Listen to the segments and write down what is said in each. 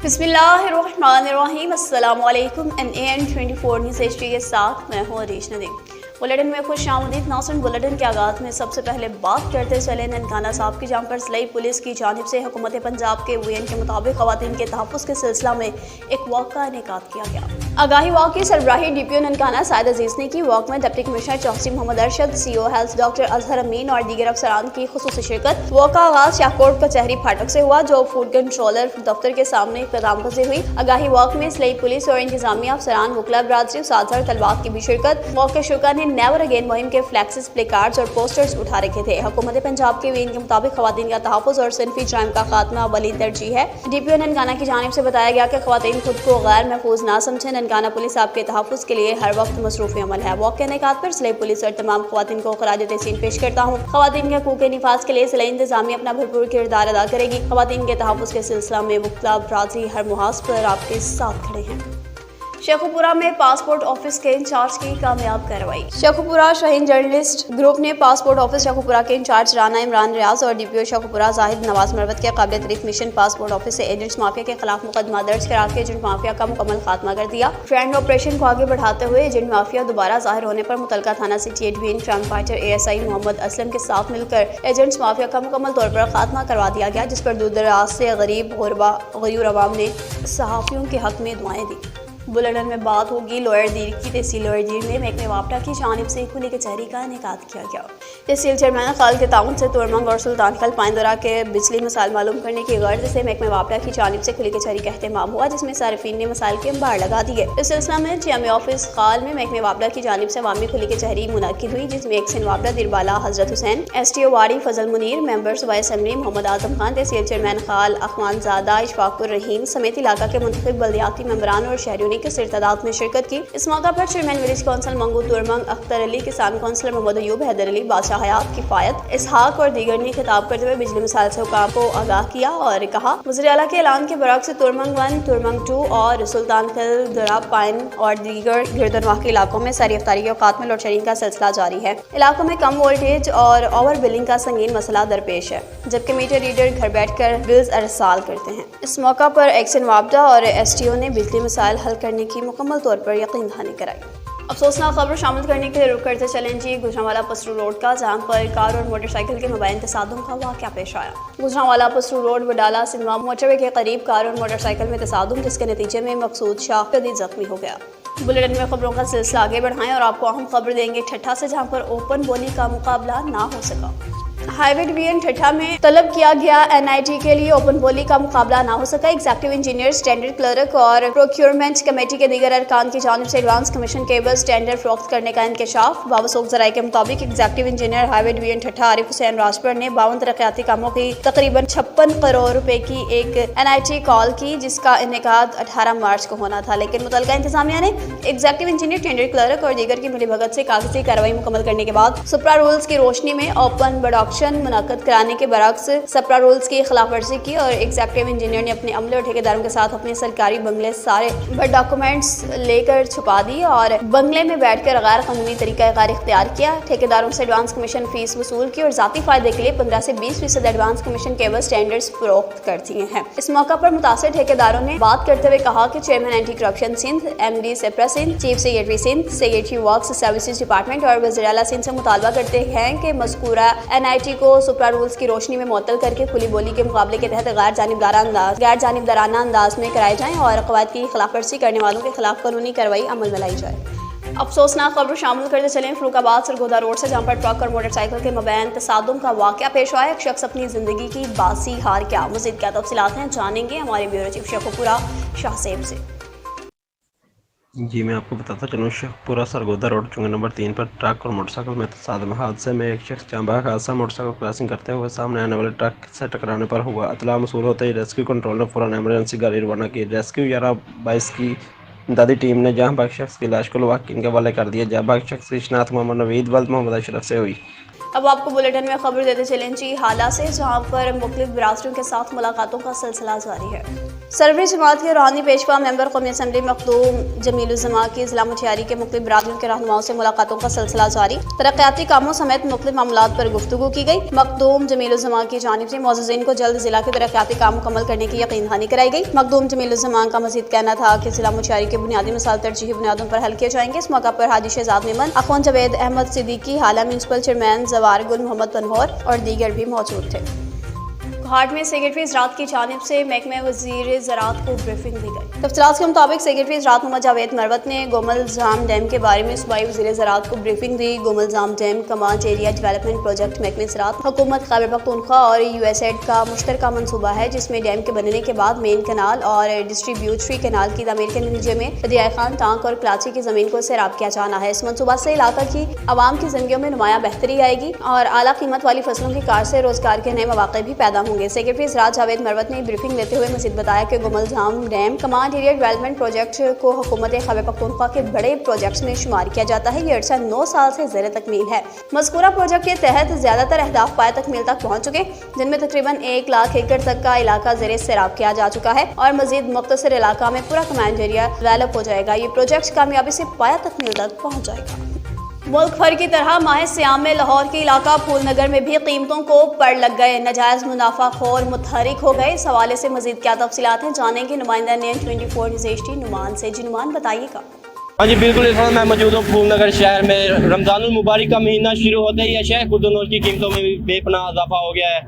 बिस्मिल्लाहिर्रहमानिर्रहीम। अस्सलामुअलैकुम। NAN24 news HD के साथ मैं हूँ अरीश नदीम। बुलेटिन में खुश आमदीद नाज़रीन। बुलेटिन के आगाज़ में सबसे पहले बात करते चले ननकाना साहब की, जहाँ पर सिलाई पुलिस की जानिब से हुकूमत पंजाब के UN के मुताबिक ख़वातीन के तहफ़्फ़ुज़ के सिलसिला में एक वॉक का इनेकाद किया गया। आगाही वॉक की सरबराही DPO ननकाना साइद अजीज़ ने की। वॉक में deputy commissioner Chaudhry Mohammad Arshad, CO health doctor Azhar Amin और दीगर अफसरान की खुसूसी शिरकत। वॉक का आगाज़ शाहकोट कचहरी फाटक से हुआ, जो फूड कंट्रोलर दफ्तर के सामने इख्तिताम पज़ीर हुई। आगाही वॉक में सिलाई पुलिस और इंतजामिया अफसरान, वकला बरादरी, उस्ताद तलबात की भी शिरकत। वॉक के शुरा ने नेवर अगेन मुहिम के फ्लैक्सेस, प्ले कार्ड्स और पोस्टर्स उठा रखे थे। हुकूमत पंजाब के UN के मुताबिक ख़वातीन का तहफ़्फ़ुज़ और सिनफी जराइम का खात्मा अव्वली तरजीह है। DPO ननकाना की जानिब से बताया गया कि ख़वातीन खुद को गैर महफूज ना समझें। ननकाना पुलिस आपके तहफ़्फ़ुज़ के लिए हर वक्त मसरूफ़ अमल है। वॉक के इनेकाद पर सिलाई पुलिस और तमाम ख़वातीन को ख़राज तहसीन पेश करता हूँ। ख़वातीन के हकूक़ के निफाज के लिए सिलाई इंतज़ामिया अपना भरपूर किरदार अदा करेगी। ख़वातीन के तहफ़्फ़ुज़ के सिलसिला में वकला बरादरी हर मुहाज पर आपके साथ खड़े हैं। शेखुपुरा में पासपोर्ट ऑफिस के इंचार्ज की कामयाब कार्रवाई। शेखुपुरा शाहीन जर्नलिस्ट ग्रुप ने पासपोर्ट ऑफिस शेखुपुरा के इंचार्ज राना इमरान रियाज और DPO शेखुपुरा जाहिद नवाज मरवत के काबिल तारीफ मिशन पासपोर्ट ऑफिस से एजेंट्स माफिया के खिलाफ मुकदमा दर्ज करा के एजेंट माफिया का मुकम्मल खात्मा कर दिया। फ्रेंड ऑपरेशन को आगे बढ़ाते हुए एजेंट माफिया दोबारा जाहिर होने पर मुतलका थाना city admin crime fighter ASI Mohammad Aslam के साथ मिलकर एजेंट्स माफिया का मुकम्मल तौर पर खात्मा करवा दिया गया, जिस पर दूर दराज से गरीब गयूर अवाम ने सहाफ़ियों के हक में दुआएं दी। बुलेटिन में बात होगी लोअर दीर की। तहसील लोअर दीर में महकमे वापडा की जानिब से खुली कचहरी का इनेकाद किया गया। तहसील चेयरमैन खाल के ताउन से तुरमंग और सुल्तान खल पाइंदरा के बिजली मसाइल मालूम करने की गर्ज से महकमे वापडा की जानिब से खुली कचहरी का अहतमाम हुआ, जिसमें सारिफीन ने मसाइल के अंबार लगा दिए। इस सिलसिला में GMA ऑफिस खाल में महकमे वापडा की जानिब से अवामी खुली कचहरी मुनक्किद हुई, जिसमें एक्सन वापडा दिरबाला हजरत हुसैन, STO वाड़ी फजल मुनीर, मेंबर सूबाई असम्बली मोहम्मद आजम खान, तहसील चेयरमैन खाल अखवान ज़ादा इशफाकुर रहीम समेत इलाका के मुंतखब बल्दियाती मेंबरान और शहरियों ने किसी तादाद में शिरकत की। इस मौका पर chairman village council Mangu Turmang Akhtar Ali, किसान काउंसिलर मोहम्मद अयूब, हैदर अली, बादशाह हयात, किफायत इसहाक और दीगर ने खिताब करते हुए बिजली मिसाइल से हुकाम को आगाह किया और कहा, वज़ीर आला के ऐलान के बरक्स तुरमंग 1, तुरमंग 2 और सुल्तान खल, दरा पाइन और दीगर गिरदनवाह के इलाकों में सारी इफ्तारी के औकात में लोड शेडिंग का सिलसिला जारी है। इलाकों में कम वोल्टेज और ओवर बिलिंग का संगीन मसला दरपेश है, जबकि मीटर रीडर घर बैठकर बिल्स अरसाल करते हैं। इस मौका पर एक्सन वापडा और STO ने बिजली मसाइल हल करने की मुकम्मल तौर पर यकीन दहानी कराई। अफसोसनाक खबर शामिल करने के लिए रुक करते चलें जी गुजरांवाला पसरू रोड का, जहां पर कार और मोटरसाइकिल के मबैन तसादुम का वाक़या पेश आया। गुजरांवाला पसरू रोड वडाला सिनेमा मोटरवे के करीब कार और मोटरसाइकिल में तसादुम, जिसके नतीजे में मकसूद शाह शदीद जख्मी हो गया। बुलेटिन में खबरों का सिलसिला आगे बढ़ाएं और आपको अहम खबर देंगे ठट्ठा से, जहाँ पर ओपन बोली का मुकाबला ना हो सका। हाईवे डिवीजन ठट्ठा में तलब किया गया NIT के लिए ओपन बोली का मुकाबला ना हो सका। एग्जीक्यूटिव इंजीनियर, स्टैंडर्ड क्लर्क और प्रोक्योरमेंट कमेटी के दीगर अरकान की जानिब से एडवांस कमीशन केबल स्टैंडर्ड फरोख्त करने का इंकशाफ। बावसूख ज़राए के मुताबिक एग्जीक्यूटिव इंजीनियर हाईवे डिवीजन ठट्ठा आरिफ हुसैन राजपुर ने 52 तरक्याती कामों की तकरीबन 56 करोड़ रुपए की एक NIT कॉल की, जिसका इनेकाद 18 मार्च को होना था, लेकिन मुतलका इंतजामिया ने एग्जीक्यूटिव इंजीनियर, टेंडर क्लर्क और दीगर की मिलीभगत से कागजी कार्रवाई मुकम्मल करने के बाद सुप्रा रूल्स की रोशनी में ओपन बड मुनाकद कराने के बरक्स सप्रा रूल्स की खिलाफ वर्जी की और एग्जीक्यूटिव इंजीनियर ने अपने अमले और ठेकेदारों के साथ अपने सरकारी बंगले सारे डॉक्यूमेंट्स लेकर छुपा दी और बंगले में बैठकर गैर कानूनी तरीका कार इख्तियार किया। ठेकेदारों से एडवांस कमीशन फीस वसूल की और जाती फायदे के लिए 15 से 20% एडवांस कमीशन केवल स्टैंडर्ड्स फरोख्त कर दिए हैं। इस मौका पर मुतासिर ठेकेदारों ने बात करते हुए कहा कि chairman anti corruption Sindh, MD SEPRA Sindh, chief secretary Sindh, secretary works services department और वज़ीर आला सिंध से मुतालबा करते हैं कि मज़कूरा NIT को सुप्रा रूल्स की रोशनी में मुअत्तल करके खुली बोली के मुकाबले के तहत गैर जानिबदाराना अंदाज में कराए जाएं और कवायद की खिलाफ वर्जी करने वालों के खिलाफ कानूनी कार्रवाई अमल में लाई जाए। अफसोसनाक खबर शामिल करते चलें फरुखाबाद सरगोदा रोड से, जहां पर ट्रक और मोटरसाइकिल के मबैन तसादुम का वाक़या पेश आया। एक शख्स अपनी जिंदगी की बासी हार क्या, मज़ीद क्या तफसीलात हैं जानेंगे हमारे ब्यूरो चीफ शेखुपुरा शाहसेब से। जी मैं आपको बताता चलूँ, शेखपुरा सरगोदा रोड चुंगा नंबर 3 पर ट्रक और मोटरसाइकिल में तसादम हादसे में एक शख्स जांबाग हादसा मोटरसाइकिल क्रॉसिंग करते हुए सामने आने वाले ट्रक से टकराने पर हुआ। इतला मसूल होते ही रेस्क्यू कंट्रोल ने फौरन एमरजेंसी गाड़ी रवाना की। रेस्क्यू 11-22 की इमदादी टीम ने जहां भाग शख्स की लाश को लवाकिन के हवाले कर दिया। जहां भाग शख्स की शिनाख्त मोहम्मद नवीद वल्द मोहम्मद अशरफ से हुई। अब आपको बुलेटिन में खबर देते चलें जी हाला से, जहां पर मुख्तलिफ बरादरियों के साथ मुलाकातों का सिलसिला जारी है। सरवरी जमात के रूहानी पेशवा मेंबर कौमी असम्बली मखदूम जमीलुज़्ज़मा की ज़िला मुशियारी के मुख्तलिफ बरादरियों के रहनुमाओं से मुलाकातों का सिलसिला जारी। तरक्याती कामों समेत मुख्तलिफ मामलात पर गुफ्तगू की गई। मखदूम जमीलुज़्ज़मा की जानिब से मौज़ूज़ीन को जल्द जिला के तरक्याती काम मुकम्मल करने की यकीन दहानी कराई गई। मखदूम जमीलुज़्ज़मा का मज़ीद कहना था कि ज़िला मुशियारी के बुनियादी मसाइल तरजीही बुनियादों पर हल किए जाएंगे। इस मौका पर हाजी शहजाद मेमन, अख़वान जावेद अहमद सिद्दीकी, हाला म्यूनसिपल चेयरमैन ज़वार गुल मोहम्मद पनहोर और दीगर भी मौजूद थे। घाट में सेक्रेटरी ज़राअत की जानिब से महकमे वज़ीर ज़राअत को ब्रीफिंग दी गई। तफ़सीलात के मुताबिक सेक्रेटरी ज़राअत मोहम्मद जावेद मरवत ने गोमलजाम डैम के बारे में सूबाई वज़ीर ज़राअत को ब्रीफिंग दी। Gomal Zam dam command area development project महकमे ज़राअत, हुकूमत खैबर पख्तूनख्वा और USAID का मुश्तरका मनसूबा है, जिसमें डैम के बनने के बाद मेन कनाल और डिस्ट्रीब्यूटरी कनाल की तमीर के नतीजे में दरियाए खान, टांक और कराची की ज़मीन को सैराब किया जाना है। इस मनसूबा से इलाका की आवाम की ज़िंदगियों में नुमाया बेहतरी आएगी और आला कीमत वाली फसलों की कार से रोज़गार के नए मौक़े भी पैदा होंगे। सेक्रेटरी ज़राअत जावेद मरवत ने ब्रीफिंग लेते हुए मज़ीद बताया कि Gomal Zam dam command area development project को हुकूमत खैबर पख्तूनख्वा के बड़े प्रोजेक्ट्स में शुमार किया जाता है। ये अरसा 9 साल से ज़ेर तकमील है। मज़कूरा प्रोजेक्ट के तहत ज़्यादातर अहदाफ पाए तकमील तक पहुँच चुके, जिनमें तकरीबन 1 लाख एकड़ तक का इलाका ज़ेर सैराब किया जा चुका है और मज़ीद मुख्तसर इलाका में पूरा कमांड एरिया डेवलप हो जाएगा। ये प्रोजेक्ट कामयाबी से पाया तकमील तक पहुँच जाएगा। मुल्क भर की तरह माह सियाम में लाहौर के इलाका फूलनगर में भी कीमतों को पड़ लग गए। नजायज़ मुनाफा खोर मुतहरिक हो गए। इस हवाले से मज़ीद क्या तफसीलात हैं, जानेंगे नुमाइंदा NN24 न्यूज़ HD नुमान से। जी नुमान, बताइएगा। हाँ जी बिल्कुल, इस वक्त मैं मौजूद हूँ फूलनगर शहर में। रमज़ानुल मुबारक का महीना शुरू होते ही शहर खुर्द-ओ-नूश की कीमतों में भी बेपनाह इजाफा हो गया है,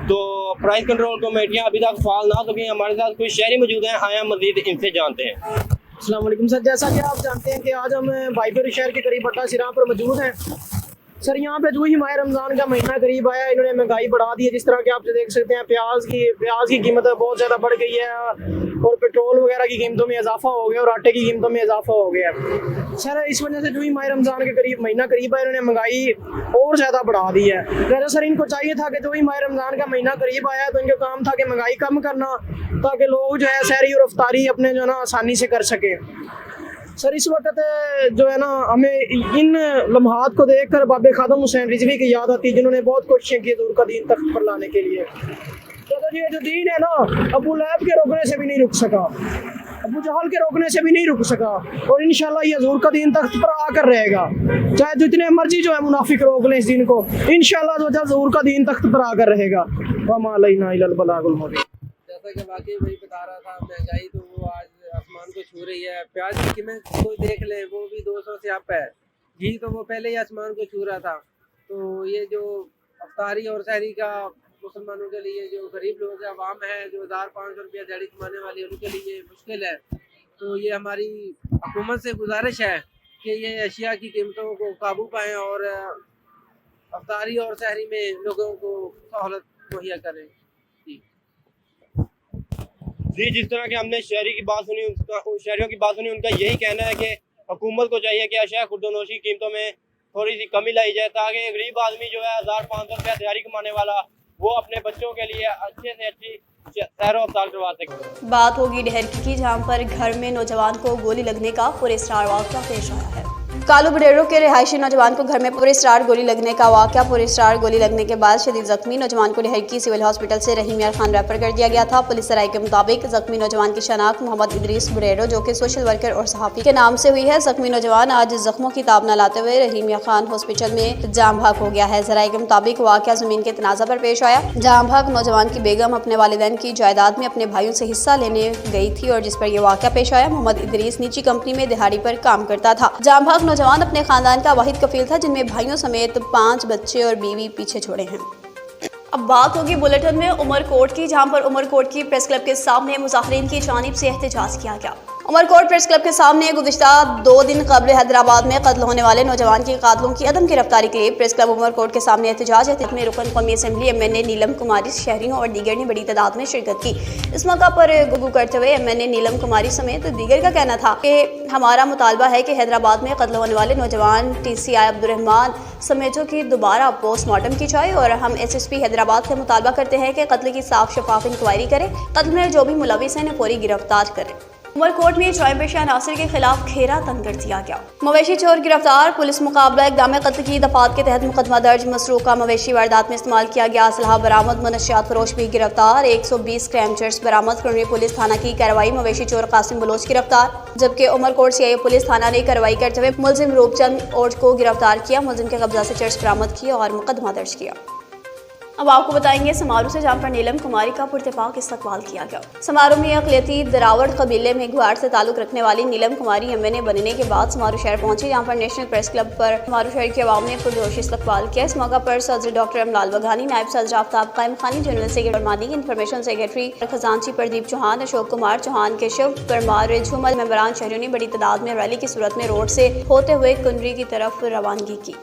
तो प्राइस कंट्रोल कमेटियाँ अभी तक फाल ना सकें। हमारे साथ कुछ शहरी मौजूद हैं, आया मज़ीद इनसे जानते हैं। अस्सलाम वालेकुम सर, जैसा कि आप जानते हैं कि आज हम बाइबर शहर के करीब बट्टा सिरा पर मौजूद हैं। सर यहाँ पे जो ही माह रमज़ान का महीना करीब आया, इन्होंने महंगाई बढ़ा दी है। जिस तरह के आप देख सकते हैं, प्याज की कीमत बहुत ज़्यादा बढ़ गई है और पेट्रोल वगैरह की कीमतों में इजाफा हो गया और आटे की कीमतों में इजाफा हो गया। सर इस वजह से जो ही माह रमज़ान के करीब महीना करीब आया, इन्होंने महंगाई और ज़्यादा बढ़ा दी है। वैसे सर इनको चाहिए था कि जो ही माह रमज़ान का महीना करीब आया तो इनका काम था कि महंगाई कम करना, ताकि लोग जो है सहरी और इफ्तारी अपने जो है ना आसानी से कर सकें। सर इस वक्त जो है ना हमें इन लम्हात को देखकर बाबे खादम हुसैन रिजवी की याद आती है, जिन्होंने बहुत कोशिशें की हुजूर का दीन तख्त पर लाने के लिए। तो ये जो दीन है ना, अबू लहब के रोकने से भी नहीं रुक सका, अबू जहल के रोकने से भी नहीं रुक सका, और इंशाल्लाह ये हुजूर का दीन तख्त पर आकर रहेगा। चाहे जितने मर्जी जो है मुनाफिक रोक लें इस दीन को, इंशाल्लाह जो हुजूर का दीन तख्त पर आकर रहेगा। वमा अलैना इल्लल बलागुल मुबीन। जैसा कि वाकई वही बता रहा था, महंगाई तो वो आज आसमान को छू रही है। प्याज की कीमत कोई देख ले, वो भी 200 से अप है। घी तो वो पहले ही आसमान को छू रहा था। तो ये जो अफ्तारी और सहरी का मुसलमानों के लिए, जो गरीब लोग हैं, आवाम है, जो 1500 रुपया दिहाड़ी कमाने वाली, उनके लिए मुश्किल है। तो ये हमारी हुकूमत से गुजारिश है कि ये अशिया की कीमतों को काबू पाएँ और अफ्तारी और सहरी में लोगों को सहूलत मुहैया करें। जी, जिस तरह के हमने शहरी की बात सुनी, शहरियों की बात सुनी, उनका यही कहना है कि हुकूमत को चाहिए कि अशिया खुर्द-ओ-नूश की कीमतों में थोड़ी सी कमी लाई जाए, ताकि गरीब आदमी जो है 1500 रुपया दिहाड़ी कमाने वाला, वो अपने बच्चों के लिए अच्छे से अच्छी सैरो अफ्तार करवा सके। बात होगी डहरकी की, जहां पर घर में नौजवान को गोली लगने का पुरस्कार वाक़या पेश आया है। कालू बडेरो के रिहायशी नौजवान को घर में पुरस्कार गोली लगने का वाक़या। पुरस्कार गोली लगने के बाद शदीद जख्मी नौजवान को डहरकी सिविल हॉस्पिटल से रहीम यार खान रेफर कर दिया गया था। पुलिस राय के मुताबिक जख्मी नौजवान की शनाख्त मोहम्मद इदरीस बडेरो, जो कि सोशल वर्कर और सहाफ़ी के नाम से हुई है। जख्मी नौजवान आज जख्मों की ताब न लाते हुए रहीम यार खान हॉस्पिटल में जाम भाग हो गया है। जराये के मुताबिक वाक़या ज़मीन के तनाज़ा पर पेश आया। जाम भाग नौजवान की बेगम अपने वालिदैन की जायदाद में अपने भाइयों से हिस्सा लेने गई थी और जिस पर यह वाक़या पेश आया। मोहम्मद इदरीस निजी कंपनी में दिहाड़ी पर काम करता था। जाम भाग नौजवान अपने खानदान का वाहिद कफील था, जिनमें भाइयों समेत 5 बच्चे और बीवी पीछे छोड़े हैं। अब बात होगी बुलेटिन में उमरकोट की, जहां पर उमरकोट की प्रेस क्लब के सामने मुजाहिरीन की जानिब से एहतजाज किया गया। उमरकोट प्रेस क्लब के सामने गुज़िश्ता 2 दिन कबल हैदराबाद में कत्ल होने वाले नौजवान के कातलों की अदम गिरफ्तारी के लिए प्रेस क्लब उमरकोट के सामने एहतजाज में रुकन कौमी असम्बली MNA नीलम कुमारी, शहरियों और दीगर ने बड़ी तादाद में शिरकत की। इस मौका पर गुफ्तगू करते हुए MNA नीलम कुमारी समेत दीगर का कहना था कि हमारा मुतालबा है कि हैदराबाद में कत्ल होने वाले नौजवान TCI अब्दुर्रहमान समेतों की दोबारा पोस्टमार्टम की जाए और हम SSP हैदराबाद से मुतालबा करते हैं कि कत्ल की साफ शफाफ इंक्वायरी करें, कत्ल में जो भी मुलविस हैं फौरी गिरफ्तार करें। उमरकोट में ज्वाइंट पेशा नासिर के खिलाफ घेरा तंग कर दिया गया। मवेशी चोर गिरफ्तार, पुलिस मुकाबला इक़दाम कत्ल की दफात के तहत मुकदमा दर्ज। मसरूका मवेशी वारदात में इस्तेमाल किया गया असलहा बरामद। मनशियात फरोश भी गिरफ्तार। 120 ग्राम चर्स बरामद। करनी पुलिस थाना की कार्रवाई। मवेशी चोर कासिम बलोच गिरफ्तार, जबकि उमरकोट सीआईए पुलिस थाना ने कार्रवाई करते हुए मुलजिम रूपचंद ओट को गिरफ्तार किया। मुलजिम के कब्जा से चर्स बरामद किया और मुकदमा दर्ज किया। अब आपको बताएंगे समारोह से जहाँ पर नीलम कुमारी का पुरतपाक इस्तकबाल किया गया। समारोह में अक़लियती दरावड़ कबीले में गुआड़ से ताल्लुक रखने वाली नीलम कुमारी एमएनए बनने के बाद समारोह शहर पहुंची, जहाँ पर नेशनल प्रेस क्लब पर समारोह शहर की आवाम ने पुरजोश इस्तकबाल किया। इस मौका पर सदर डॉक्टर अमलाल वघानी, नायब सदर आफ्ताब कायम खानी, जनरल सेक्रेटरी मानी, इंफॉर्मेशन सेक्रेटरी खजांची प्रदीप चौहान, अशोक कुमार चौहान, केशव परमार, झूमर मेंबरान शहरियों ने बड़ी तादाद में रैली की सूरत में रोड से होते हुए कुनरी की तरफ रवानगी की।